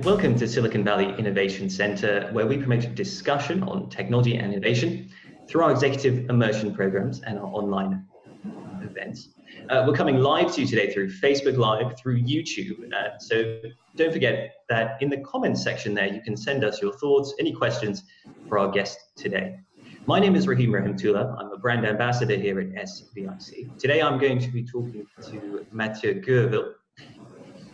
and welcome to Silicon Valley Innovation Center, where we promote discussion on technology and innovation through our executive immersion programs and our online events. We're coming live to you today through Facebook Live, through YouTube. So don't forget that in the comments section there, you can send us your thoughts, any questions for our guest today. My name is Rahim Rahimtullah. I'm a brand ambassador here at SVIC. Today, I'm going to be talking to Mathieu Guerville.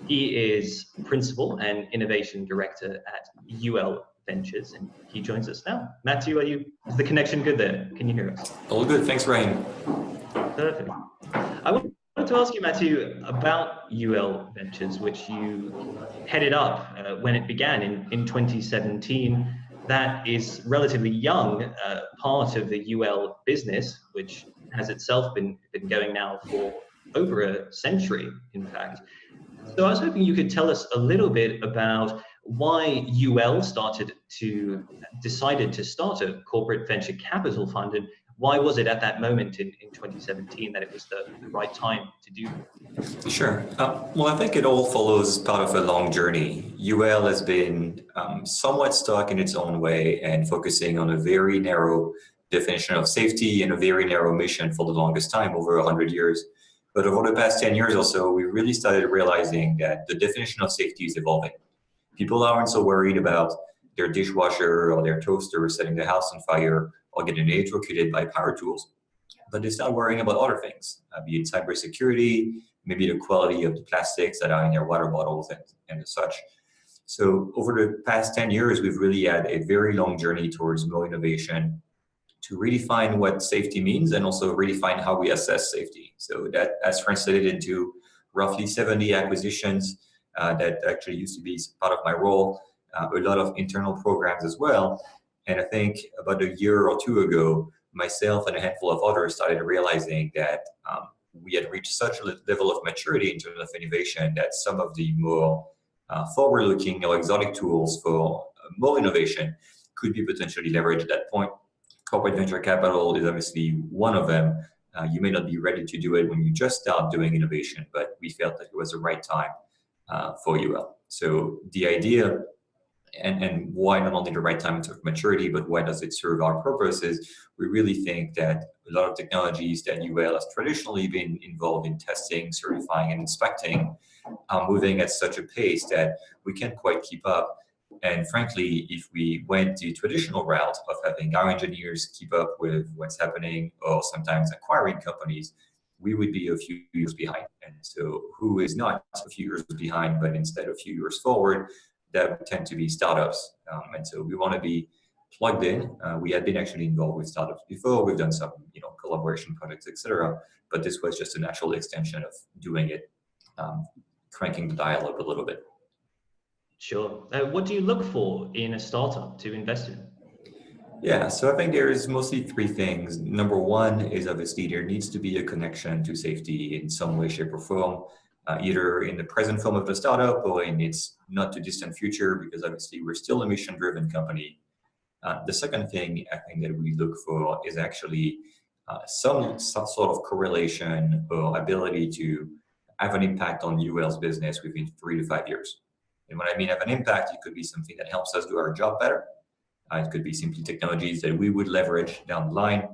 He is Principal and Innovation Director at UL Ventures, and he joins us now. Mathieu, is the connection good there? Can you hear us? All good, thanks, Ryan. Perfect. I wanted to ask you, Mathieu, about UL Ventures, which you headed up when it began in 2017. That is relatively young part of the UL business, which has itself been going now for over a century, in fact. So I was hoping you could tell us a little bit about why UL decided to start a corporate venture capital fund, and why was it at that moment in 2017 that it was the right time to do that? Sure. Well, I think it all follows part of a long journey. UL has been somewhat stuck in its own way and focusing on a very narrow definition of safety and a very narrow mission for the longest time, over 100 years. But over the past 10 years or so, we really started realizing that the definition of safety is evolving. People aren't so worried about their dishwasher or their toaster setting the house on fire or getting electrocuted by power tools, but they start worrying about other things, be it cybersecurity, maybe the quality of the plastics that are in their water bottles and such. So over the past 10 years, we've really had a very long journey towards more innovation, to redefine what safety means and also redefine how we assess safety. So that has translated into roughly 70 acquisitions that actually used to be part of my role, a lot of internal programs as well. And I think about a year or two ago, myself and a handful of others started realizing that we had reached such a level of maturity in terms of innovation that some of the more forward-looking or exotic tools for more innovation could be potentially leveraged at that point. Corporate venture capital is obviously one of them. You may not be ready to do it when you just start doing innovation, but we felt that it was the right time for UL. So the idea, and why not only the right time in terms of maturity, but why does it serve our purpose, is we really think that a lot of technologies that UL has traditionally been involved in testing, certifying, and inspecting are moving at such a pace that we can't quite keep up. And frankly, if we went the traditional route of having our engineers keep up with what's happening, or sometimes acquiring companies, we would be a few years behind. And so who is not a few years behind, but instead a few years forward, that would tend to be startups. And so we want to be plugged in. We had been actually involved with startups before. We've done some collaboration projects, etc. But this was just a natural extension of doing it, cranking the dial up a little bit. Sure. What do you look for in a startup to invest in? Yeah, so I think there's mostly three things. Number one is obviously there needs to be a connection to safety in some way, shape, or form, either in the present form of the startup or in its not too distant future, because obviously we're still a mission-driven company. The second thing I think that we look for is actually some sort of correlation or ability to have an impact on UL's business within 3 to 5 years. And when I mean have an impact, it could be something that helps us do our job better. It could be simply technologies that we would leverage down the line.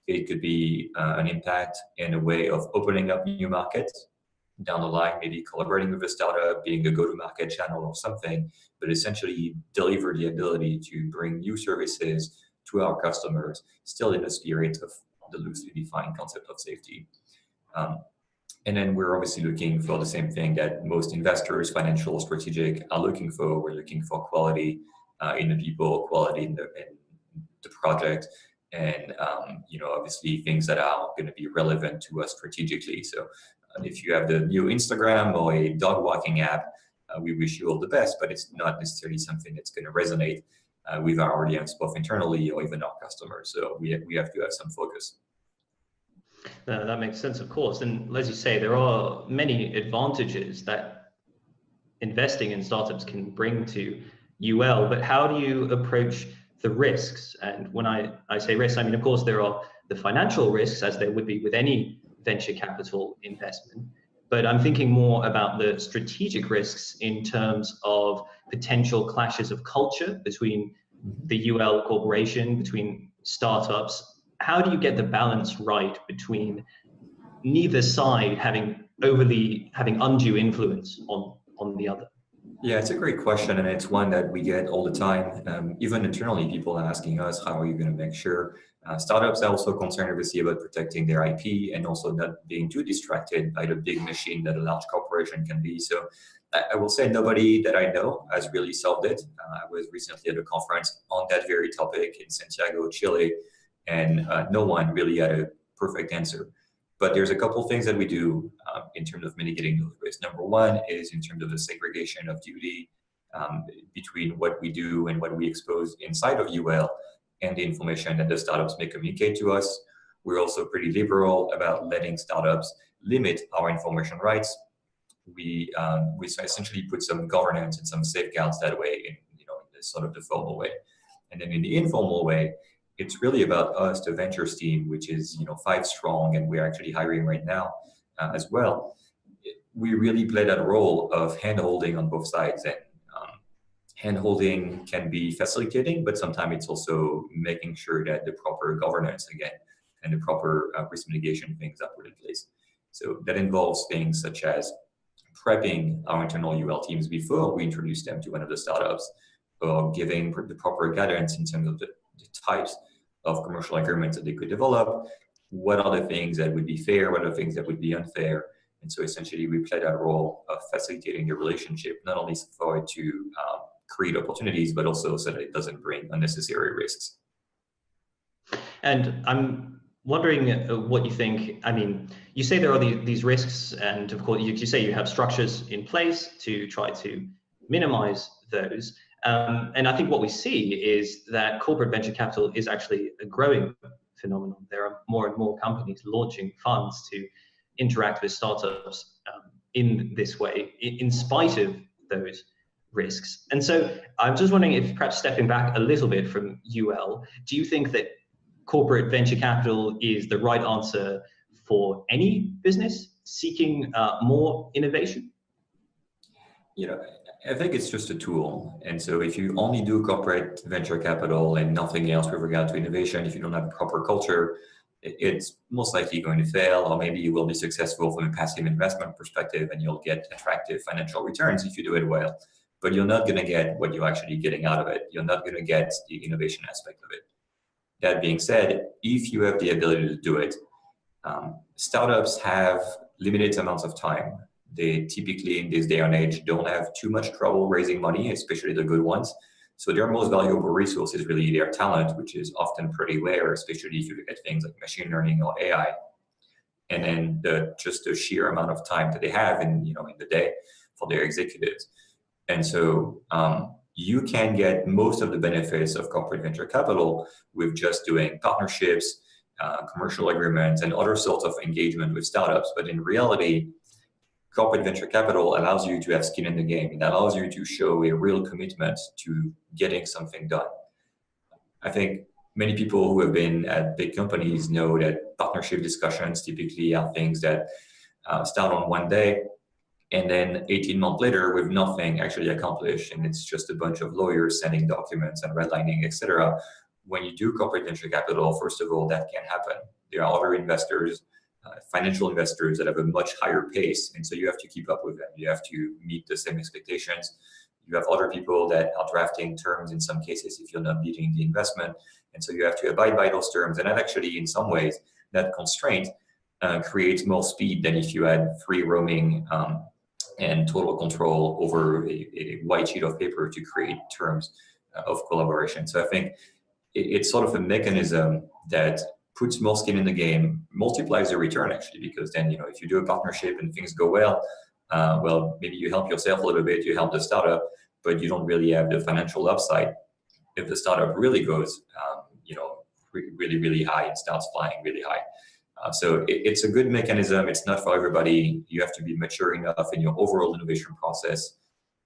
It could be an impact in a way of opening up new markets down the line, maybe collaborating with a startup, being a go-to-market channel or something, but essentially deliver the ability to bring new services to our customers, still in the spirit of the loosely defined concept of safety. And then we're obviously looking for the same thing that most investors, financial, strategic, are looking for. We're looking for quality in the people, quality in the project, and obviously things that are going to be relevant to us strategically. So if you have the new Instagram or a dog walking app, we wish you all the best, but it's not necessarily something that's going to resonate with our audience, both internally or even our customers. So we have to have some focus. That makes sense, of course. And as you say, there are many advantages that investing in startups can bring to UL, but how do you approach the risks? And when I say risks, I mean, of course, there are the financial risks, as there would be with any venture capital investment, but I'm thinking more about the strategic risks in terms of potential clashes of culture between the UL corporation, between startups. How do you get the balance right between neither side having undue influence on the other? Yeah, it's a great question, and it's one that we get all the time. Even internally, people asking us, how are you going to make sure startups are also concerned, obviously, about protecting their IP and also not being too distracted by the big machine that a large corporation can be. So I will say nobody that I know has really solved it. I was recently at a conference on that very topic in Santiago, Chile, and no one really had a perfect answer. But there's a couple things that we do in terms of mitigating those risks. Number one is in terms of the segregation of duty between what we do and what we expose inside of UL and the information that the startups may communicate to us. We're also pretty liberal about letting startups limit our information rights. We essentially put some governance and some safeguards that way in this sort of the formal way. And then in the informal way, it's really about us, the ventures team, which is 5 strong, and we're actually hiring right now as well. We really play that role of hand-holding on both sides, and hand-holding can be facilitating, but sometimes it's also making sure that the proper governance again and the proper risk mitigation things are put in place. So that involves things such as prepping our internal UL teams before we introduce them to one of the startups, or giving the proper guidance in terms of the types of commercial agreements that they could develop. What are the things that would be fair? What are the things that would be unfair? And so essentially we play that role of facilitating the relationship, not only for it to create opportunities, but also so that it doesn't bring unnecessary risks. And I'm wondering what you think. I mean, you say there are these risks, and of course you say you have structures in place to try to minimize those. And I think what we see is that corporate venture capital is actually a growing phenomenon. There are more and more companies launching funds to interact with startups in this way, in spite of those risks. And so I'm just wondering if, perhaps stepping back a little bit from UL, do you think that corporate venture capital is the right answer for any business seeking more innovation? I think it's just a tool. And so if you only do corporate venture capital and nothing else with regard to innovation, if you don't have a proper culture, it's most likely going to fail, or maybe you will be successful from a passive investment perspective and you'll get attractive financial returns if you do it well. But you're not going to get what you're actually getting out of it. You're not going to get the innovation aspect of it. That being said, if you have the ability to do it, startups have limited amounts of time. They typically, in this day and age, don't have too much trouble raising money, especially the good ones. So their most valuable resource is really their talent, which is often pretty rare, especially if you look at things like machine learning or AI. And then just the sheer amount of time that they have in the day for their executives. And so you can get most of the benefits of corporate venture capital with just doing partnerships, commercial agreements, and other sorts of engagement with startups. But in reality, corporate venture capital allows you to have skin in the game. It allows you to show a real commitment to getting something done. I think many people who have been at big companies know that partnership discussions typically are things that start on one day, and then 18 months later with nothing actually accomplished, and it's just a bunch of lawyers sending documents and redlining, etc. When you do corporate venture capital, first of all, that can't happen. There are other investors, financial investors that have a much higher pace, and so you have to keep up with them. You have to meet the same expectations. You have other people that are drafting terms in some cases if you're not meeting the investment, and so you have to abide by those terms. And that actually, in some ways, that constraint creates more speed than if you had free roaming and total control over a white sheet of paper to create terms of collaboration. So I think it's sort of a mechanism that puts more skin in the game, multiplies the return actually, because then, if you do a partnership and things go well, maybe you help yourself a little bit, you help the startup, but you don't really have the financial upside. If the startup really goes, really, really high and starts flying really high. So it's a good mechanism. It's not for everybody. You have to be mature enough in your overall innovation process.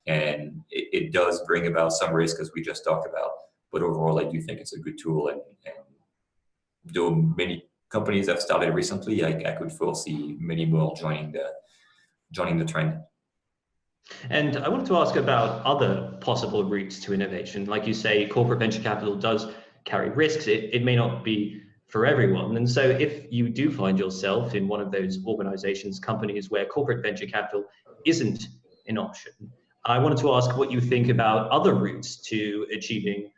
And it does bring about some risk, as we just talked about. But overall, I do think it's a good tool. And though many companies have started recently, I could foresee many more joining joining the trend. And I wanted to ask about other possible routes to innovation. Like you say, corporate venture capital does carry risks. It may not be for everyone. And so if you do find yourself in one of those organizations, companies where corporate venture capital isn't an option, I wanted to ask what you think about other routes to achieving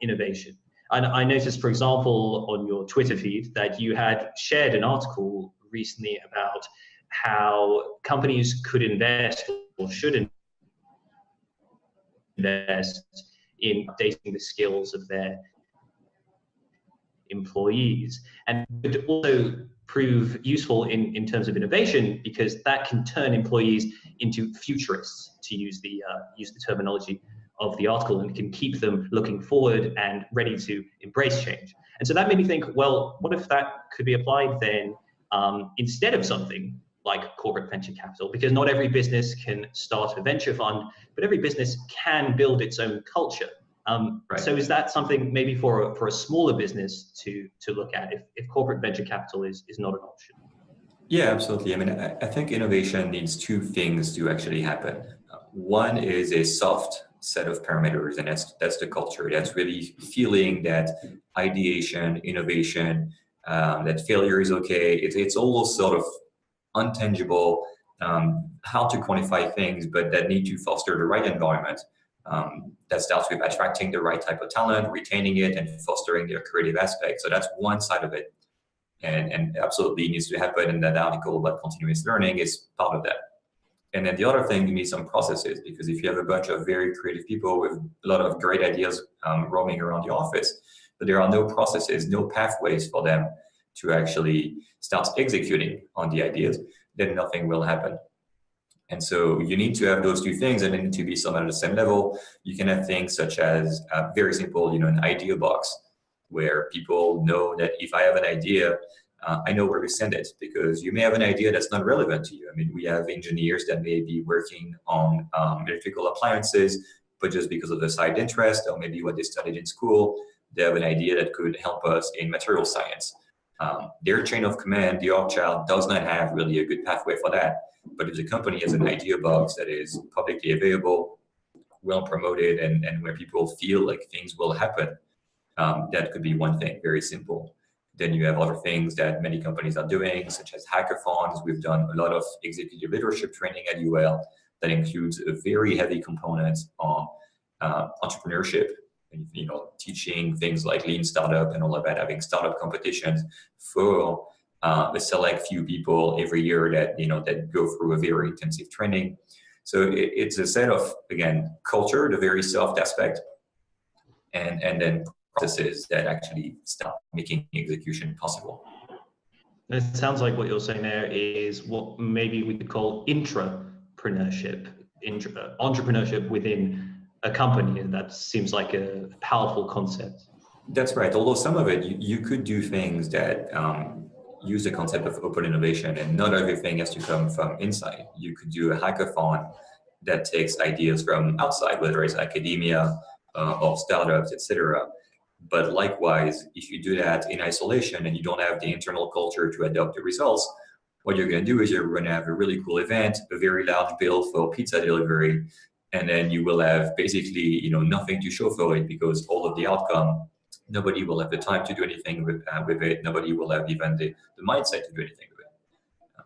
innovation. And I noticed, for example, on your Twitter feed that you had shared an article recently about how companies could invest or should invest in updating the skills of their employees, and could also prove useful in terms of innovation, because that can turn employees into futurists, to use the terminology of the article, and can keep them looking forward and ready to embrace change. And so that made me think, well, what if that could be applied then instead of something like corporate venture capital? Because not every business can start a venture fund, but every business can build its own culture. Right. So is that something maybe for a smaller business to look at if corporate venture capital is not an option? Yeah, absolutely. I mean, I think innovation needs two things to actually happen. One is a soft set of parameters, and that's the culture. That's really feeling that ideation, innovation, that failure is okay. It's all sort of untangible, how to quantify things, but that need to foster the right environment. That starts with attracting the right type of talent, retaining it, and fostering their creative aspect. So that's one side of it. And absolutely needs to happen. And that article about continuous learning is part of that. And then the other thing, you need some processes, because if you have a bunch of very creative people with a lot of great ideas roaming around the office, but there are no processes, no pathways for them to actually start executing on the ideas, then nothing will happen. And so you need to have those two things, and they need to be somewhat at the same level. You can have things such as very simple, an idea box, where people know that if I have an idea, I know where to send it, because you may have an idea that's not relevant to you. I mean, we have engineers that may be working on electrical appliances, but just because of the side interest or maybe what they studied in school, they have an idea that could help us in material science. Their chain of command, the org chart, does not have really a good pathway for that. But if the company has an idea box that is publicly available, well promoted, and where people feel like things will happen, that could be one thing, very simple. Then you have other things that many companies are doing, such as hackathons. We've done a lot of executive leadership training at UL that includes a very heavy component on entrepreneurship, and, teaching things like lean startup and all of that, having startup competitions for a select few people every year that that go through a very intensive training. So it's a set of, again, culture, the very soft aspect, and then processes that actually start making execution possible. And it sounds like what you're saying there is what maybe we could call intrapreneurship, entrepreneurship within a company, and that seems like a powerful concept. That's right. Although some of it, you could do things that use the concept of open innovation, and not everything has to come from inside. You could do a hackathon that takes ideas from outside, whether it's academia or startups, etc. But likewise, if you do that in isolation and you don't have the internal culture to adopt the results, what you're going to do is you're going to have a really cool event, a very large bill for pizza delivery, and then you will have basically nothing to show for it, because all of the outcome, nobody will have the time to do anything with it. Nobody will have even the mindset to do anything with it.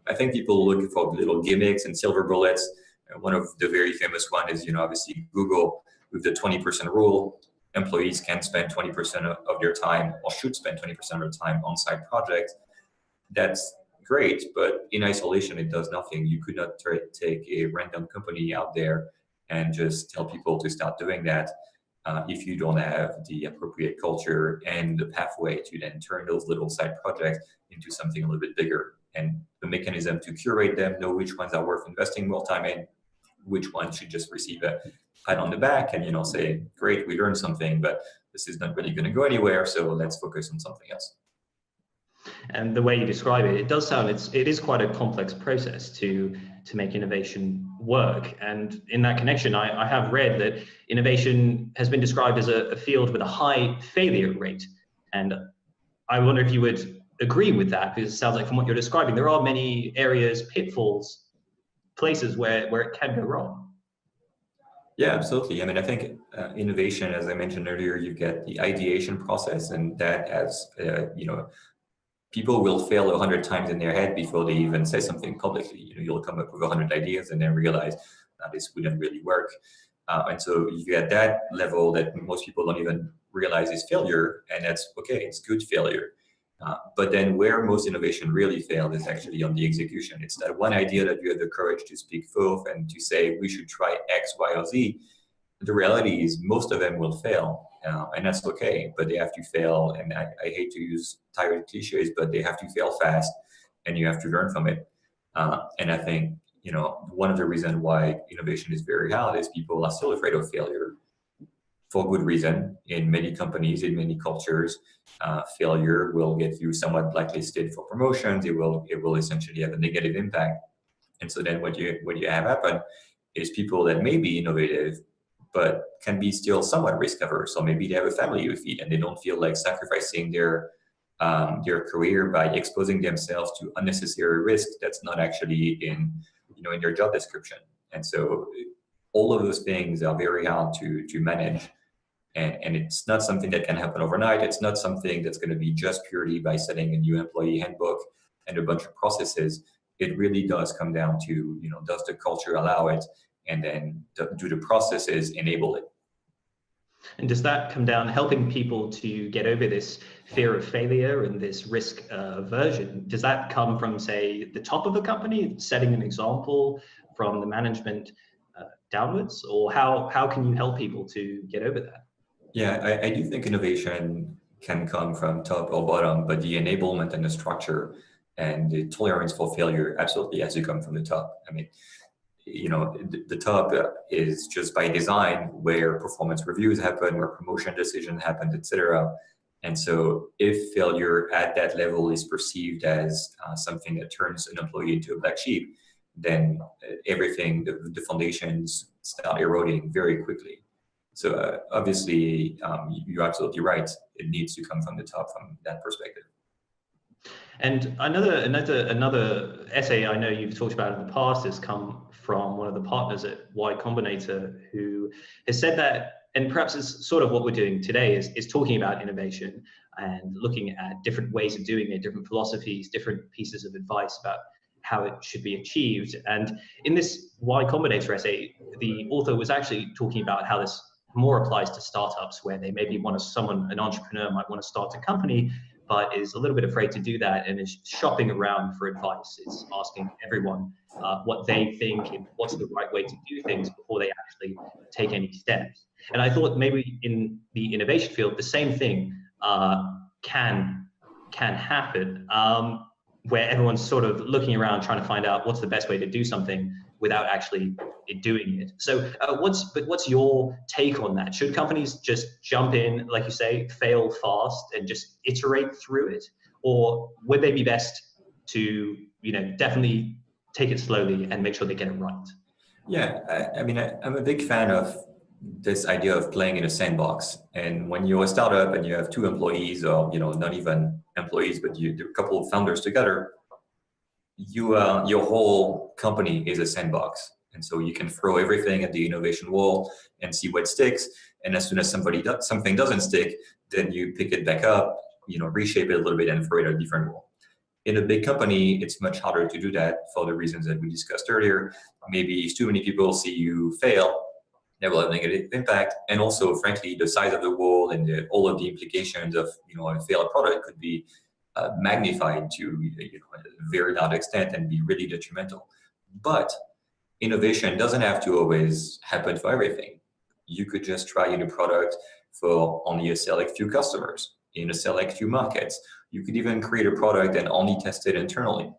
I think people look for little gimmicks and silver bullets. One of the very famous one is obviously Google with the 20% rule. Employees can spend 20% of their time, or should spend 20% of their time on side projects. That's great, but in isolation, it does nothing. You could not take a random company out there and just tell people to start doing that if you don't have the appropriate culture and the pathway to then turn those little side projects into something a little bit bigger, and the mechanism to curate them, know which ones are worth investing more time in, which one should just receive a pat on the back and say, great, we learned something, but this is not really going to go anywhere, so let's focus on something else. And the way you describe it, it does sound it is quite a complex process to make innovation work. And in that connection, I have read that innovation has been described as a field with a high failure rate. And I wonder if you would agree with that, because it sounds like from what you're describing, there are many areas, pitfalls places where it can go wrong. Yeah, absolutely. I mean, I think innovation, as I mentioned earlier, you get the ideation process, and that as people will fail 100 times in their head before they even say something publicly. You'll come up with 100 ideas and then realize this wouldn't really work. And so you get that level that most people don't even realize is failure, and that's okay. It's good failure. But then where most innovation really failed is actually on the execution. It's that one idea that you have the courage to speak forth and to say, we should try X, Y, or Z. The reality is most of them will fail, and that's okay, but they have to fail. And I hate to use tired cliches, but they have to fail fast, and you have to learn from it. And I think, one of the reasons why innovation is very hard is people are still afraid of failure for good reason. In many companies, in many cultures, failure will get you somewhat blacklisted for promotions. It will essentially have a negative impact. And so then what you have happen is people that may be innovative, but can be still somewhat risk averse. So maybe they have a family to feed and they don't feel like sacrificing their career by exposing themselves to unnecessary risk that's not actually in their job description. And so all of those things are very hard to manage. And it's not something that can happen overnight. It's not something that's going to be just purely by setting a new employee handbook and a bunch of processes. It really does come down to, does the culture allow it? And then do the processes enable it? And does that come down helping people to get over this fear of failure and this risk aversion? Does that come from, say, the top of a company, setting an example from the management downwards? Or how can you help people to get over that? Yeah, I do think innovation can come from top or bottom, but the enablement and the structure and the tolerance for failure absolutely has to come from the top. I mean, the top is just by design where performance reviews happen, where promotion decisions happen, etc. And so if failure at that level is perceived as something that turns an employee into a black sheep, then everything, the foundations start eroding very quickly. So obviously, you're absolutely right. It needs to come from the top from that perspective. And another essay I know you've talked about in the past has come from one of the partners at Y Combinator, who has said that, and perhaps it's sort of what we're doing today, is talking about innovation and looking at different ways of doing it, different philosophies, different pieces of advice about how it should be achieved. And in this Y Combinator essay, the author was actually talking about how this more applies to startups, where they maybe an entrepreneur might want to start a company, but is a little bit afraid to do that and is shopping around for advice. It's asking everyone what they think and what's the right way to do things before they actually take any steps. And I thought maybe in the innovation field, the same thing can happen, where everyone's sort of looking around trying to find out what's the best way to do something without actually doing it. So what's your take on that? Should companies just jump in, like you say, fail fast and just iterate through it? Or would they be best to, definitely take it slowly and make sure they get it right? Yeah, I mean, I'm a big fan of this idea of playing in a sandbox. And when you're a startup and you have 2 employees, or not even employees, but a couple of founders together, your whole company is a sandbox. And so you can throw everything at the innovation wall and see what sticks. And as soon as something doesn't stick, then you pick it back up, reshape it a little bit and throw it at a different wall. In a big company, it's much harder to do that for the reasons that we discussed earlier. Maybe if too many people see you fail, that will have a negative impact. And also, frankly, the size of the wall and all of the implications of a failed product could be magnified to a very large extent and be really detrimental. But innovation doesn't have to always happen for everything. You could just try a new product for only a select few customers in a select few markets. You could even create a product and only test it internally.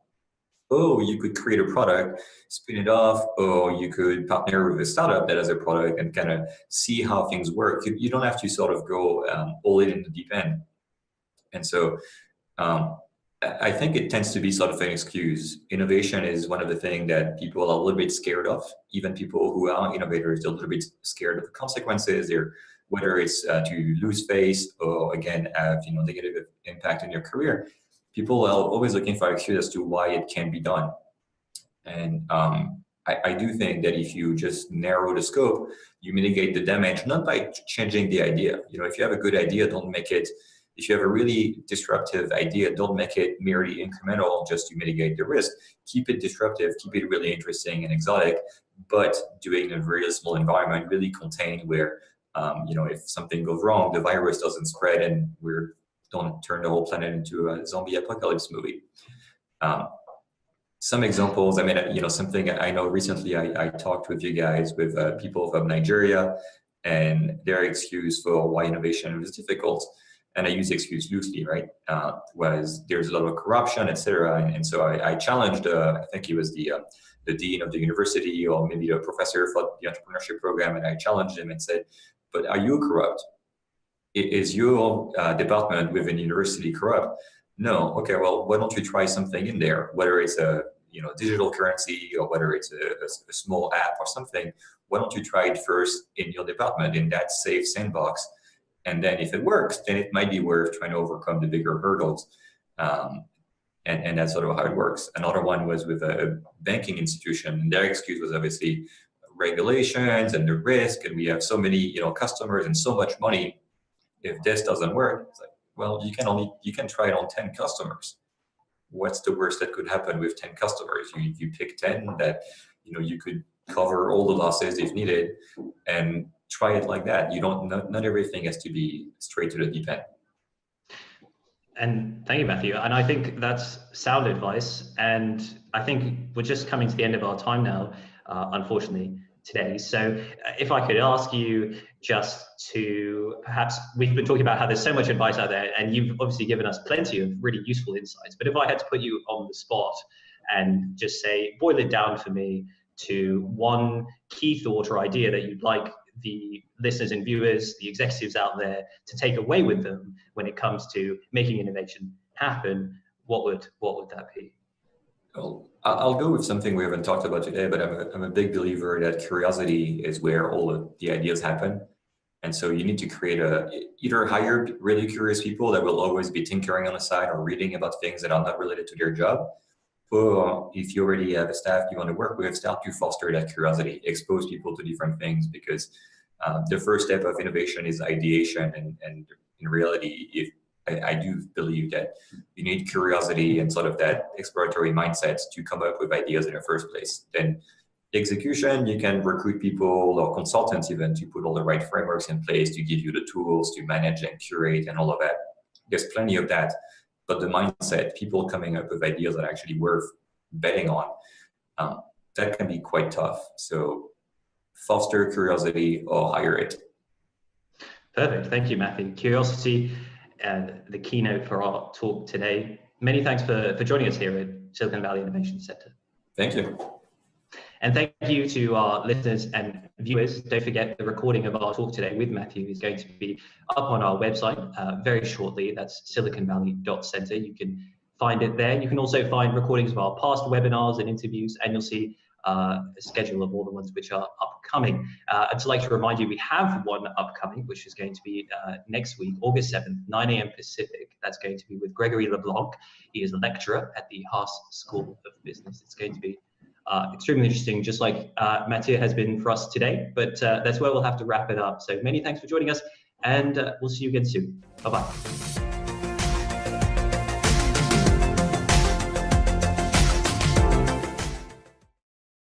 Or you could create a product, spin it off, or you could partner with a startup that has a product and kind of see how things work. You don't have to sort of go all in the deep end. And so I think it tends to be sort of an excuse. Innovation is one of the things that people are a little bit scared of. Even people who are innovators, they're a little bit scared of the consequences. Whether it's to lose face or again have negative impact in your career. People are always looking for excuses as to why it can be done. And I do think that if you just narrow the scope, you mitigate the damage, not by changing the idea. If you have a good idea, don't make it, if you have a really disruptive idea, don't make it merely incremental just to mitigate the risk. Keep it disruptive, keep it really interesting and exotic, but do it in a very small environment, really contained where, if something goes wrong, the virus doesn't spread and don't turn the whole planet into a zombie apocalypse movie. Some examples, something I know recently, I talked with you guys with people from Nigeria, and their excuse for why innovation was difficult, and I use excuse loosely, right, was there's a lot of corruption, etc. And so I challenged, I think he was the dean of the university, or maybe a professor for the entrepreneurship program, and I challenged him and said, but are you corrupt? Is your department within university corrupt? No. Okay, well, why don't you try something in there, whether it's a digital currency or whether it's a small app or something. Why don't you try it first in your department, in that safe sandbox? And then if it works, then it might be worth trying to overcome the bigger hurdles. And that's sort of how it works. Another one was with a banking institution. Their excuse was obviously regulations and the risk, and we have so many customers and so much money. If this doesn't work, it's like, well, you can try it on 10 customers. What's the worst that could happen with 10 customers? You pick 10 that you could cover all the losses if needed, and try it like that. Not everything has to be straight to the deep end. And thank you, Matthew. And I think that's sound advice. And I think we're just coming to the end of our time now, unfortunately, today. So if I could ask you just to perhaps, we've been talking about how there's so much advice out there, and you've obviously given us plenty of really useful insights. But if I had to put you on the spot and just say, boil it down for me to one key thought or idea that you'd like the listeners and viewers, the executives out there to take away with them when it comes to making innovation happen, what would that be? Well, I'll go with something we haven't talked about today, but I'm a big believer that curiosity is where all of the ideas happen. And so you need to create either hire really curious people that will always be tinkering on the side or reading about things that are not related to their job. Or if you already have a staff you want to work with, start to foster that curiosity, expose people to different things, because the first step of innovation is ideation. And in reality, I do believe that you need curiosity and sort of that exploratory mindset to come up with ideas in the first place. Then execution, you can recruit people or consultants even to put all the right frameworks in place to give you the tools to manage and curate and all of that. There's plenty of that. But the mindset, people coming up with ideas that are actually worth betting on, that can be quite tough. So foster curiosity or hire it. Perfect. Thank you, Matthew. Curiosity, the keynote for our talk today. Many thanks for joining us here at Silicon Valley Innovation Center. Thank you. And thank you to our listeners and viewers. Don't forget the recording of our talk today with Matthew is going to be up on our website very shortly. That's siliconvalley.center. You can find it there. You can also find recordings of our past webinars and interviews, and you'll see a schedule of all the ones which are upcoming. I'd like to remind you we have one upcoming, which is going to be next week, August 7th, 9 a.m. Pacific. That's going to be with Gregory LeBlanc. He is a lecturer at the Haas School of Business. It's going to be extremely interesting, just like Mathieu has been for us today, but that's where we'll have to wrap it up. So many thanks for joining us, and we'll see you again soon. Bye-bye.